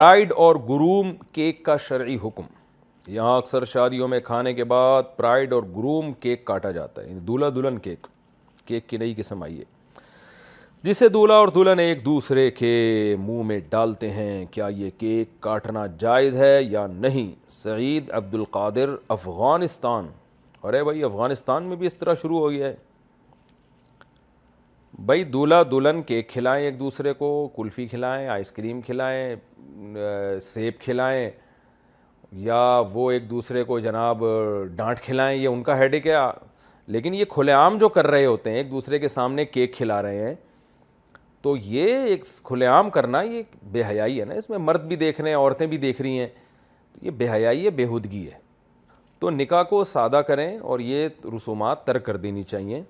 Pride اور groom cake کا شرعی حکم۔ یہاں اکثر شادیوں میں کھانے کے بعد پرائڈ اور گروم کیک کاٹا جاتا ہے، یعنی دولہا دلہن کیک کی نئی قسم آئی ہے جسے دولہا اور دلہن ایک دوسرے کے منہ میں ڈالتے ہیں۔ کیا یہ کیک کاٹنا جائز ہے یا نہیں؟ سعید عبد القادر، افغانستان۔ ارے بھائی، افغانستان میں بھی اس طرح شروع ہو گیا ہے بھائی؟ دولہا دلہن کیک کھلائیں ایک دوسرے کو، کلفی کھلائیں، آئس کریم کھلائیں، سیب کھلائیں، یا وہ ایک دوسرے کو جناب ڈانٹ کھلائیں، یہ ان کا ہیڈک ہے۔ لیکن یہ کھلے عام جو کر رہے ہوتے ہیں، ایک دوسرے کے سامنے کیک کھلا رہے ہیں، تو یہ ایک کھلے عام کرنا یہ بے حیائی ہے نا۔ اس میں مرد بھی دیکھ رہے ہیں، عورتیں بھی دیکھ رہی ہیں، تو یہ بے حیائی ہے، بےہودگی ہے۔ تو نکاح کو سادہ کریں اور یہ رسومات ترک کر دینی چاہیے۔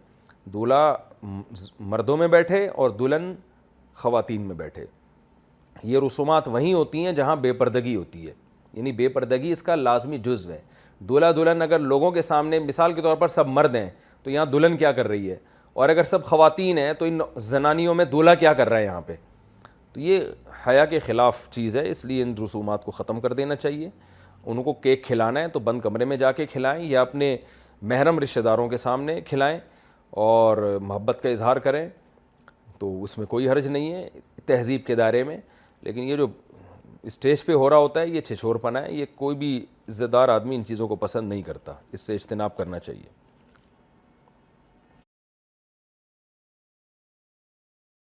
دولہا مردوں میں بیٹھے اور دلہن خواتین میں بیٹھے۔ یہ رسومات وہیں ہوتی ہیں جہاں بے پردگی ہوتی ہے، یعنی بے پردگی اس کا لازمی جزو ہے۔ دولہا دلہن اگر لوگوں کے سامنے مثال کے طور پر سب مرد ہیں تو یہاں دلہن کیا کر رہی ہے، اور اگر سب خواتین ہیں تو ان زنانیوں میں دولہا کیا کر رہا ہے یہاں پہ؟ تو یہ حیا کے خلاف چیز ہے، اس لیے ان رسومات کو ختم کر دینا چاہیے۔ ان کو کیک کھلانا ہے تو بند کمرے میں جا کے کھلائیں یا اپنے محرم رشتہ داروں کے سامنے کھلائیں اور محبت کا اظہار کریں، تو اس میں کوئی حرج نہیں ہے تہذیب کے دائرے میں۔ لیکن یہ جو اسٹیج پہ ہو رہا ہوتا ہے یہ چھچور پنا ہے، یہ کوئی بھی عزت دار آدمی ان چیزوں کو پسند نہیں کرتا، اس سے اجتناب کرنا چاہیے۔